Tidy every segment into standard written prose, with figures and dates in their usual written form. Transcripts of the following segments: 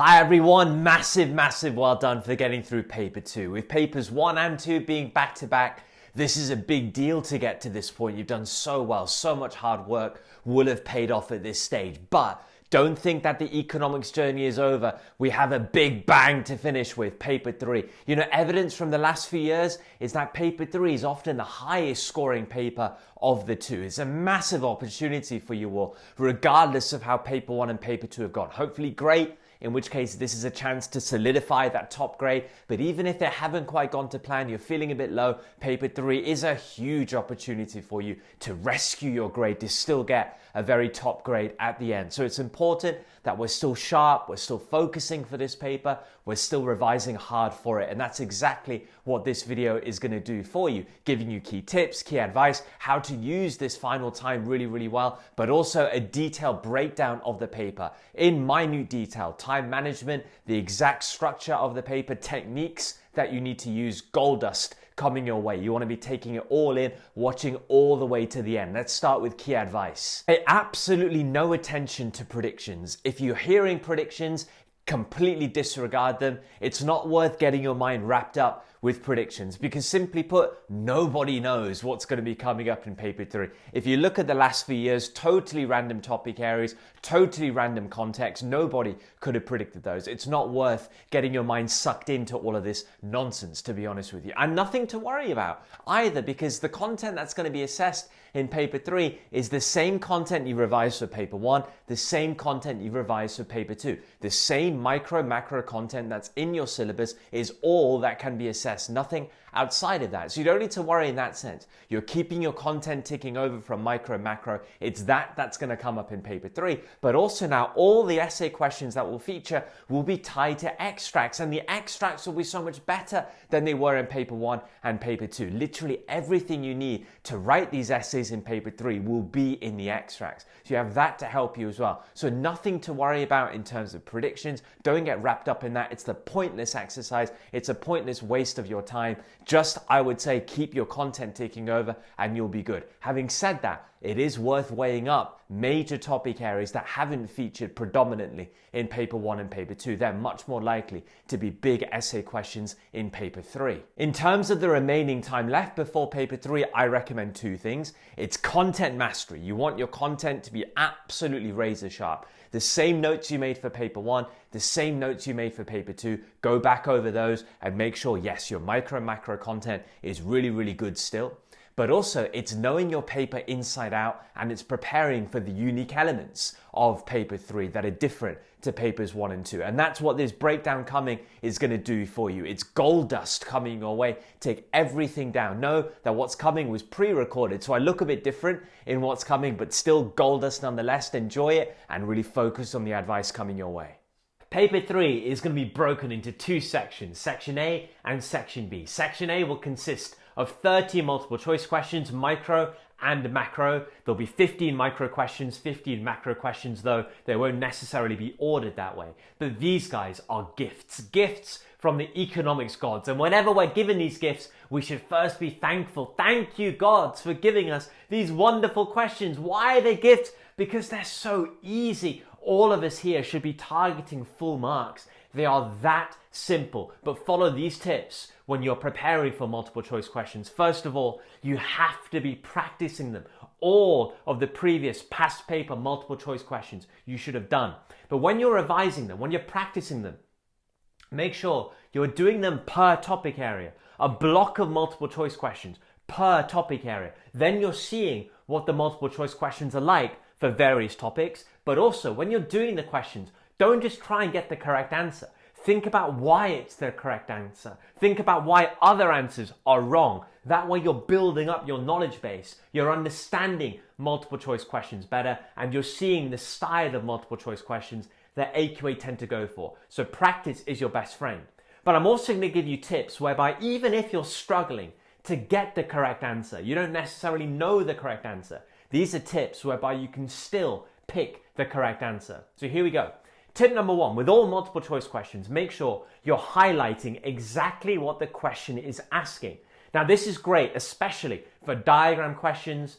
Hi everyone, massive well done for getting through paper 2. With papers 1 and 2 being back to back, this is a big deal to get to this point. You've done so well, so much hard work will have paid off at this stage. But don't think that the economics journey is over. We have a big bang to finish with, paper 3. You know, evidence from the last few years is that paper 3 is often the highest scoring paper of the two. It's a massive opportunity for you all, regardless of how paper 1 and paper 2 have gone. Hopefully great, in which case this is a chance to solidify that top grade. But even if they haven't quite gone to plan, you're feeling a bit low, paper 3 is a huge opportunity for you to rescue your grade, to still get a very top grade at the end. So it's important that we're still sharp, we're still focusing for this paper, we're still revising hard for it. And that's exactly what this video is going to do for you, giving you key tips, key advice, how to use this final time really well, but also a detailed breakdown of the paper in minute detail, time management, the exact structure of the paper, techniques that you need to use, gold dust coming your way. You want to be taking it all in, watching all the way to the end. Let's start with key advice. Pay absolutely no attention to predictions. If you're hearing predictions, completely disregard them. It's not worth getting your mind wrapped up with predictions because, simply put, nobody knows what's going to be coming up in paper 3. If you look at the last few years, totally random topic areas, totally random context, nobody could have predicted those. It's not worth getting your mind sucked into all of this nonsense, to be honest with you. And nothing to worry about either, because the content that's going to be assessed in paper 3 is the same content you revised for paper 1, the same content you revised for paper 2. The same micro macro content that's in your syllabus is all that can be assessed. Nothing outside of that. So you don't need to worry in that sense. You're keeping your content ticking over from micro macro. It's that's going to come up in paper 3. But also now all the essay questions that will feature will be tied to extracts, and the extracts will be so much better than they were in paper 1 and paper 2. Literally everything you need to write these essays in paper 3 will be in the extracts. So you have that to help you as well. So nothing to worry about in terms of predictions. Don't get wrapped up in that. It's the pointless exercise. It's a pointless waste of your time. Just, I would say, keep your content ticking over and you'll be good. Having said that, it is worth weighing up major topic areas that haven't featured predominantly in paper 1 and paper 2. They're much more likely to be big essay questions in paper 3. In terms of the remaining time left before paper 3, I recommend two things. It's content mastery. You want your content to be absolutely razor sharp. The same notes you made for paper 1, the same notes you made for paper 2, go back over those and make sure, yes, your micro macro content is really good still. But also it's knowing your paper inside out, and it's preparing for the unique elements of paper 3 that are different to papers 1 and 2. And that's what this breakdown coming is going to do for you. It's gold dust coming your way. Take everything down. Know that what's coming was pre-recorded, so I look a bit different in what's coming, but still gold dust nonetheless. Enjoy it and really focus on the advice coming your way. Paper 3 is going to be broken into two sections, Section A and Section B. Section A will consist of 30 multiple choice questions, micro and macro. There'll be 15 micro questions, 15 macro questions, though they won't necessarily be ordered that way. But these guys are gifts from the economics gods. And whenever we're given these gifts, we should first be thankful. Thank you, gods, for giving us these wonderful questions. Why are they gifts? Because they're so easy. All of us here should be targeting full marks. They are that simple. But follow these tips when you're preparing for multiple choice questions. First of all, you have to be practicing them. All of the previous past paper multiple choice questions you should have done. But when you're revising them, when you're practicing them, make sure you're doing them per topic area. A block of multiple choice questions per topic area. Then you're seeing what the multiple choice questions are like for various topics. But also, when you're doing the questions, don't just try and get the correct answer. Think about why it's the correct answer. Think about why other answers are wrong. That way you're building up your knowledge base. You're understanding multiple choice questions better, and you're seeing the style of multiple choice questions that AQA tend to go for. So practice is your best friend. But I'm also going to give you tips whereby even if you're struggling to get the correct answer, you don't necessarily know the correct answer, these are tips whereby you can still pick the correct answer. So here we go. Tip number 1, with all multiple choice questions, make sure you're highlighting exactly what the question is asking. Now this is great, especially for diagram questions,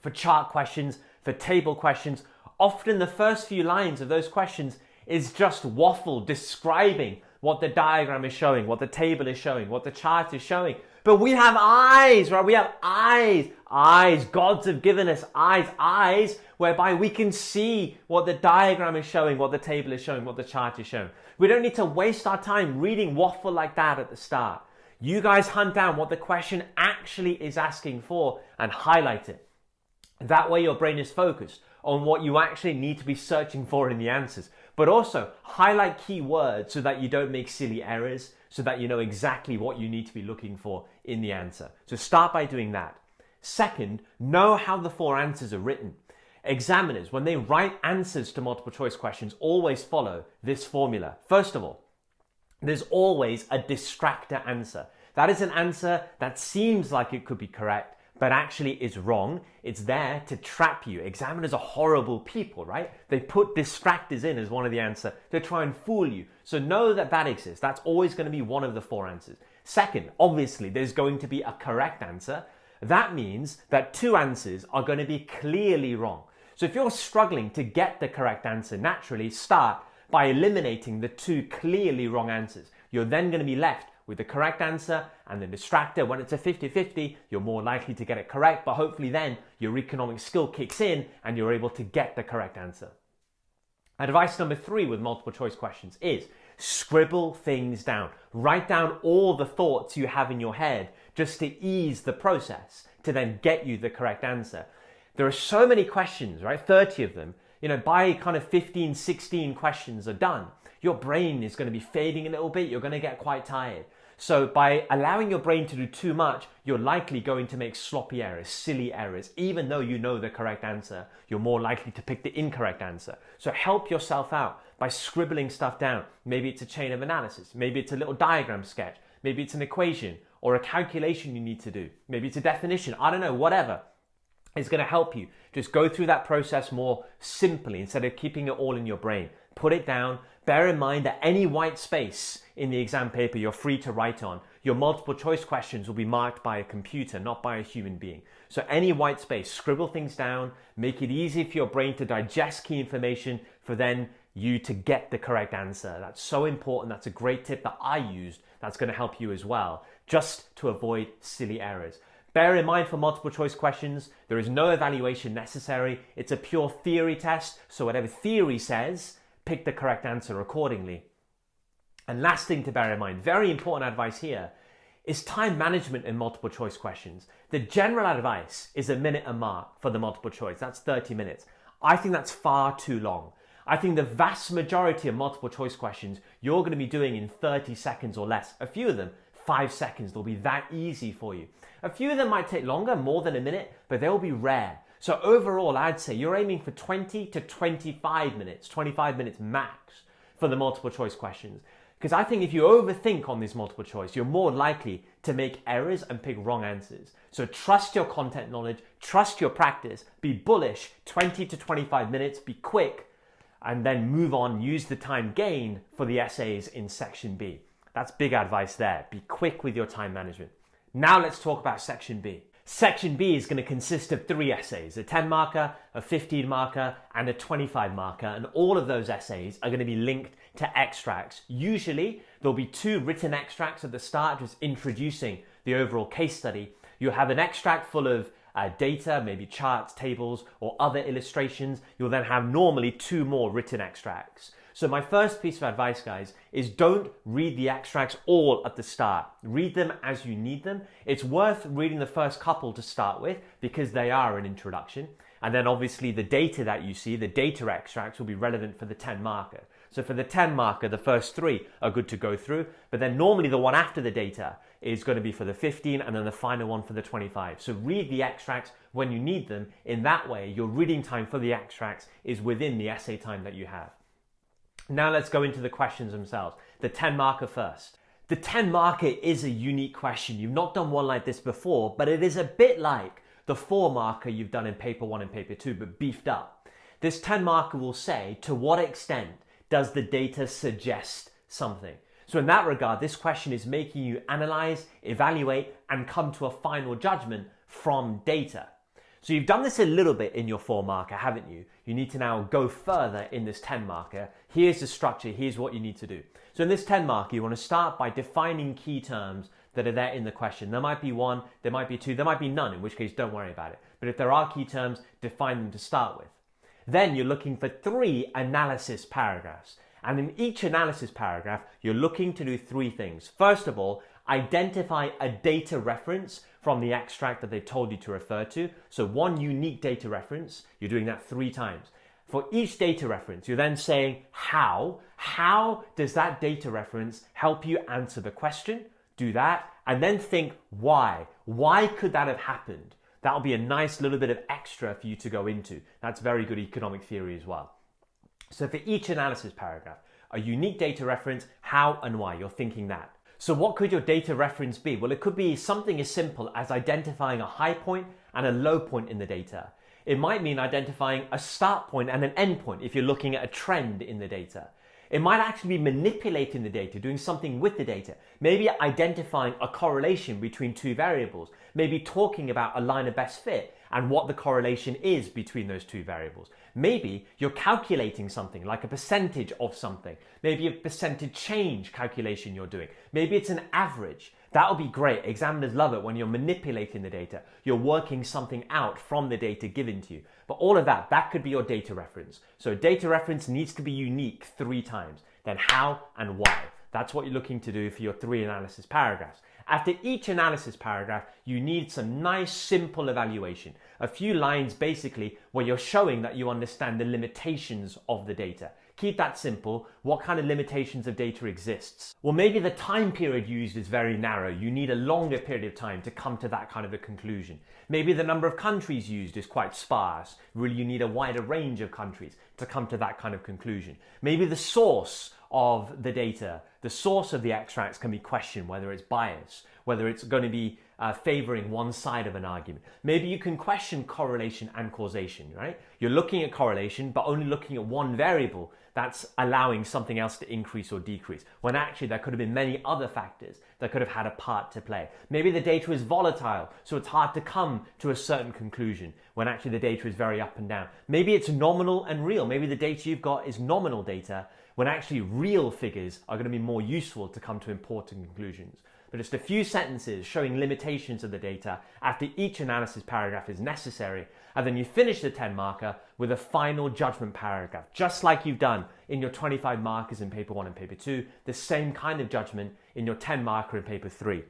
for chart questions, for table questions. Often the first few lines of those questions is just waffle describing what the diagram is showing, what the table is showing, what the chart is showing. But we have eyes, right? We have eyes. Eyes. Gods have given us eyes. Eyes whereby we can see what the diagram is showing, what the table is showing, what the chart is showing. We don't need to waste our time reading waffle like that at the start. You guys hunt down what the question actually is asking for and highlight it. That way your brain is focused on what you actually need to be searching for in the answers. But also highlight key words so that you don't make silly errors, so that you know exactly what you need to be looking for in the answer. So start by doing that. Second, know how the 4 answers are written. Examiners, when they write answers to multiple choice questions, always follow this formula. First of all, there's always a distractor answer. That is an answer that seems like it could be correct, but actually is wrong. It's there to trap you. Examiners are horrible people, right? They put distractors in as one of the answers to try and fool you. So know that that exists. That's always going to be one of the 4 answers. Second, obviously, there's going to be a correct answer. That means that 2 answers are going to be clearly wrong. So if you're struggling to get the correct answer, naturally start by eliminating the 2 clearly wrong answers. You're then going to be left with the correct answer and the distractor. When it's a 50-50, you're more likely to get it correct, but hopefully then your economic skill kicks in and you're able to get the correct answer. Advice number 3 with multiple choice questions is scribble things down. Write down all the thoughts you have in your head just to ease the process to then get you the correct answer. There are so many questions, right? 30 of them. By kind of 15, 16 questions are done, your brain is going to be fading a little bit. You're going to get quite tired. So by allowing your brain to do too much, you're likely going to make sloppy errors, silly errors. Even though you know the correct answer, you're more likely to pick the incorrect answer. So help yourself out by scribbling stuff down. Maybe it's a chain of analysis. Maybe it's a little diagram sketch. Maybe it's an equation or a calculation you need to do. Maybe it's a definition. I don't know, whatever. It's going to help you just go through that process more simply instead of keeping it all in your brain. Put it down. Bear in mind that any white space in the exam paper you're free to write on. Your multiple choice questions will be marked by a computer, not by a human being. So any white space, scribble things down, make it easy for your brain to digest key information for then you to get the correct answer. That's so important. That's a great tip that I used. That's going to help you as well, just to avoid silly errors. Bear in mind for multiple choice questions, there is no evaluation necessary. It's a pure theory test. So whatever theory says, pick the correct answer accordingly. And last thing to bear in mind, very important advice here, is time management in multiple choice questions. The general advice is a minute a mark for the multiple choice. That's 30 minutes. I think that's far too long. I think the vast majority of multiple choice questions you're going to be doing in 30 seconds or less. A few of them, 5 seconds. They'll be that easy for you. A few of them might take longer, more than a minute, but they'll be rare. So overall, I'd say you're aiming for 20 to 25 minutes, 25 minutes max for the multiple choice questions. Because I think if you overthink on this multiple choice, you're more likely to make errors and pick wrong answers. So trust your content knowledge, trust your practice, be bullish, 20 to 25 minutes, be quick, and then move on, use the time gained for the essays in section B. That's big advice there. Be quick with your time management. Now let's talk about section B. Section B is going to consist of 3 essays, a 10 marker, a 15 marker, and a 25 marker. And all of those essays are going to be linked to extracts. Usually there'll be 2 written extracts at the start, just introducing the overall case study. You'll have an extract full of data, maybe charts, tables, or other illustrations. You'll then have normally 2 more written extracts. So my first piece of advice, guys, is don't read the extracts all at the start. Read them as you need them. It's worth reading the first couple to start with because they are an introduction. And then obviously the data that you see, the data extracts, will be relevant for the 10 marker. So for the 10 marker, the first 3 are good to go through. But then normally the one after the data is going to be for the 15 and then the final one for the 25. So read the extracts when you need them. In that way, your reading time for the extracts is within the essay time that you have. Now let's go into the questions themselves. The 10 marker first. The 10 marker is a unique question. You've not done one like this before, but it is a bit like the 4 marker you've done in paper 1 and paper 2, but beefed up. This 10 marker will say, to what extent does the data suggest something? So in that regard, this question is making you analyze, evaluate, and come to a final judgment from data. So you've done this a little bit in your 4 marker, haven't you? You need to now go further in this 10 marker. Here's the structure, here's what you need to do. So in this 10 marker, you want to start by defining key terms that are there in the question. There might be 1, there might be 2, there might be none, in which case don't worry about it. But if there are key terms, define them to start with. Then you're looking for 3 analysis paragraphs. And in each analysis paragraph, you're looking to do 3 things. First of all, identify a data reference from the extract that they've told you to refer to. So 1 unique data reference, you're doing that 3 times. For each data reference, you're then saying how. How does that data reference help you answer the question? Do that, and then think why. Why could that have happened? That'll be a nice little bit of extra for you to go into. That's very good economic theory as well. So for each analysis paragraph, a unique data reference, how and why, you're thinking that. So what could your data reference be? Well, it could be something as simple as identifying a high point and a low point in the data. It might mean identifying a start point and an end point if you're looking at a trend in the data. It might actually be manipulating the data, doing something with the data. Maybe identifying a correlation between 2 variables. Maybe talking about a line of best fit and what the correlation is between those 2 variables. Maybe you're calculating something like a percentage of something. Maybe a percentage change calculation you're doing. Maybe it's an average. That would be great. Examiners love it when you're manipulating the data. You're working something out from the data given to you. But all of that could be your data reference. So a data reference needs to be unique 3 times. Then how and why. That's what you're looking to do for your 3 analysis paragraphs. After each analysis paragraph, you need some nice simple evaluation. A few lines basically where you're showing that you understand the limitations of the data. Keep that simple. What kind of limitations of data exists? Well, maybe the time period used is very narrow. You need a longer period of time to come to that kind of a conclusion. Maybe the number of countries used is quite sparse. Really, you need a wider range of countries to come to that kind of conclusion. Maybe the source of the data, the source of the extracts can be questioned, whether it's bias, whether it's going to be favoring one side of an argument. Maybe you can question correlation and causation, right? You're looking at correlation, but only looking at one variable that's allowing something else to increase or decrease, when actually there could have been many other factors that could have had a part to play. Maybe the data is volatile, so it's hard to come to a certain conclusion, when actually the data is very up and down. Maybe it's nominal and real. Maybe the data you've got is nominal data, when actually real figures are going to be more useful to come to important conclusions. But just a few sentences showing limitations of the data after each analysis paragraph is necessary, and then you finish the 10 marker with a final judgment paragraph, just like you've done in your 25 markers in paper 1 and paper 2, the same kind of judgment in your 10 marker in paper 3.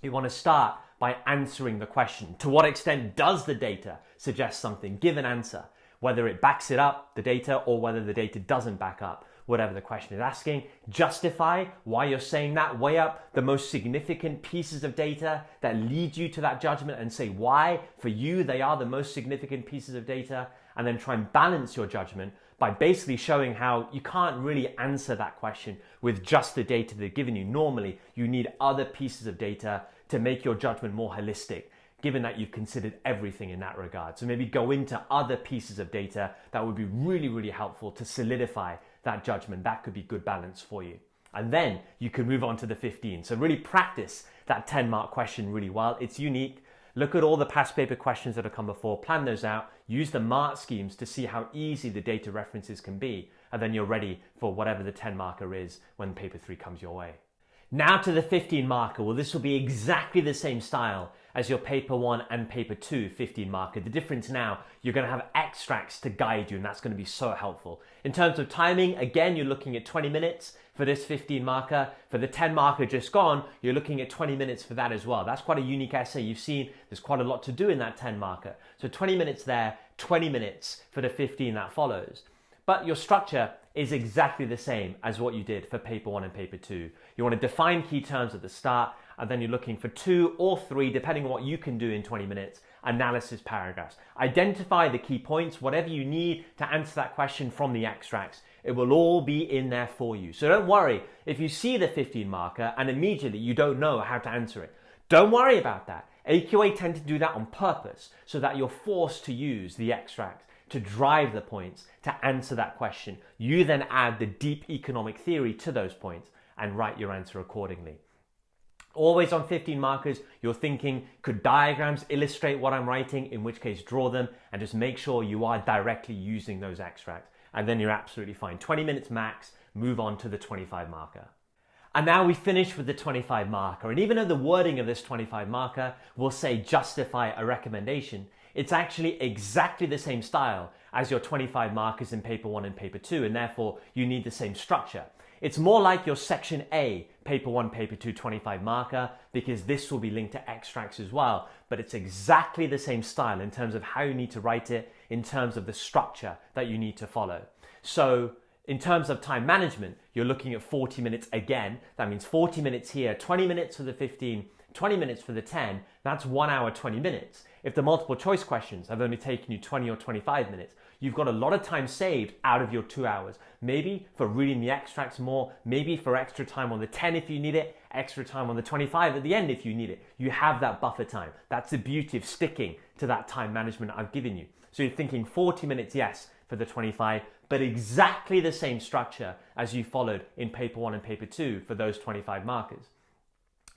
You want to start by answering the question. To what extent does the data suggest something? Give an answer, whether it backs it up, the data, or whether the data doesn't back up. Whatever the question is asking, justify why you're saying that, weigh up the most significant pieces of data that lead you to that judgment and say why, for you, they are the most significant pieces of data, and then try and balance your judgment by basically showing how you can't really answer that question with just the data they've given you. Normally, you need other pieces of data to make your judgment more holistic, given that you've considered everything in that regard. So maybe go into other pieces of data that would be really, really helpful to solidify that judgment. That could be good balance for you. And then you can move on to the 15. So really practice that 10 mark question really well. It's unique. Look at all the past paper questions that have come before, plan those out, use the mark schemes to see how easy the data references can be, and then you're ready for whatever the 10 marker is when paper 3 comes your way. Now to the 15 marker. Well, this will be exactly the same style as your paper 1 and paper 2 15 marker. The difference now, you're going to have extracts to guide you, and that's going to be so helpful. In terms of timing, again, you're looking at 20 minutes for this 15 marker. For the 10 marker just gone, you're looking at 20 minutes for that as well. That's quite a unique essay. You've seen there's quite a lot to do in that 10 marker. So 20 minutes there, 20 minutes for the 15 that follows. But your structure is exactly the same as what you did for paper 1 and paper 2. You want to define key terms at the start, and then you're looking for 2 or 3, depending on what you can do in 20 minutes, analysis paragraphs. Identify the key points, whatever you need to answer that question from the extracts. It will all be in there for you. So don't worry if you see the 15 marker and immediately you don't know how to answer it. Don't worry about that. AQA tend to do that on purpose so that you're forced to use the extracts to drive the points to answer that question. You then add the deep economic theory to those points and write your answer accordingly. Always on 15 markers, you're thinking, could diagrams illustrate what I'm writing? In which case, draw them and just make sure you are directly using those extracts. And then you're absolutely fine. 20 minutes max, move on to the 25 marker. And now we finish with the 25 marker. And even though the wording of this 25 marker will say justify a recommendation, it's actually exactly the same style as your 25 markers in paper 1 and paper 2, and therefore you need the same structure. It's more like your section A, paper 1, paper 2, 25 marker, because this will be linked to extracts as well, but it's exactly the same style in terms of how you need to write it, in terms of the structure that you need to follow. So in terms of time management, you're looking at 40 minutes again. That means 40 minutes here, 20 minutes for the 15, 20 minutes for the 10, that's 1 hour, 20 minutes. If the multiple choice questions have only taken you 20 or 25 minutes, you've got a lot of time saved out of your 2 hours. Maybe for reading the extracts more, maybe for extra time on the 10 if you need it, extra time on the 25 at the end if you need it. You have that buffer time. That's the beauty of sticking to that time management I've given you. So you're thinking 40 minutes, yes, for the 25, but exactly the same structure as you followed in paper 1 and paper 2 for those 25 markers.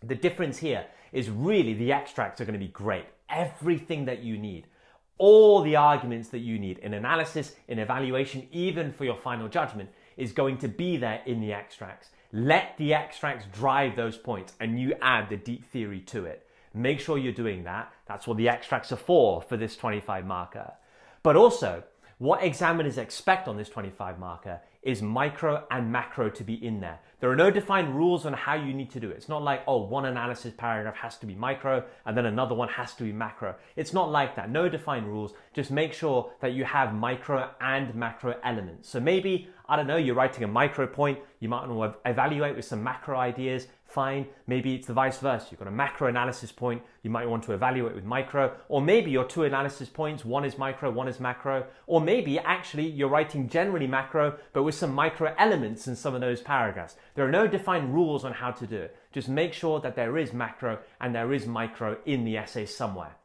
The difference here is really the extracts are going to be great. Everything that you need, all the arguments that you need in analysis, in evaluation, even for your final judgment is going to be there in the extracts. Let the extracts drive those points and you add the deep theory to it. Make sure you're doing that. That's what the extracts are for this 25 marker. But also, what examiners expect on this 25 marker is micro and macro to be in there. There are no defined rules on how you need to do it. It's not like, oh, one analysis paragraph has to be micro and then another one has to be macro. It's not like that. No defined rules. Just make sure that you have micro and macro elements. So maybe, I don't know, you're writing a micro point. You might want to evaluate with some macro ideas. Fine. Maybe it's the vice versa. You've got a macro analysis point. You might want to evaluate with micro. Or maybe your two analysis points, one is micro, one is macro. Or maybe actually you're writing generally macro, but with some micro elements in some of those paragraphs. There are no defined rules on how to do it. Just make sure that there is macro and there is micro in the essay somewhere.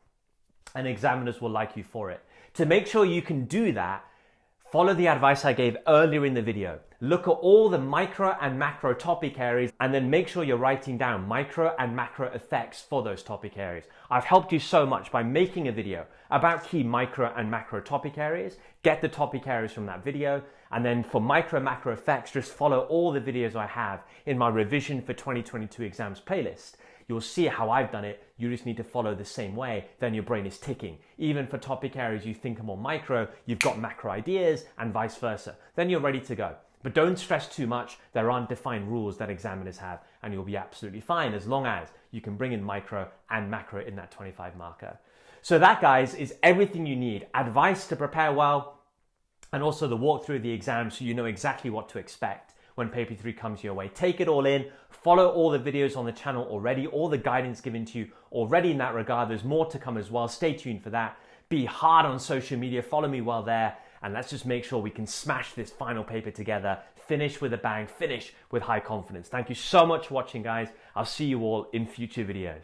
And examiners will like you for it. To make sure you can do that, follow the advice I gave earlier in the video. Look at all the micro and macro topic areas and then make sure you're writing down micro and macro effects for those topic areas. I've helped you so much by making a video about key micro and macro topic areas. Get the topic areas from that video, and then for micro and macro effects, just follow all the videos I have in my revision for 2022 exams playlist. You'll see how I've done it. You just need to follow the same way, then your brain is ticking. Even for topic areas you think are more micro, you've got macro ideas and vice versa. Then you're ready to go. But don't stress too much. There aren't defined rules that examiners have, and you'll be absolutely fine as long as you can bring in micro and macro in that 25 marker. So that, guys, is everything you need. Advice to prepare well, and also the walkthrough of the exam so you know exactly what to expect when paper 3 comes your way. Take it all in, follow all the videos on the channel already, all the guidance given to you already in that regard. There's more to come as well. Stay tuned for that. Be hard on social media, follow me while there, and let's just make sure we can smash this final paper together, finish with a bang, finish with high confidence. Thank you so much for watching, guys. I'll see you all in future videos.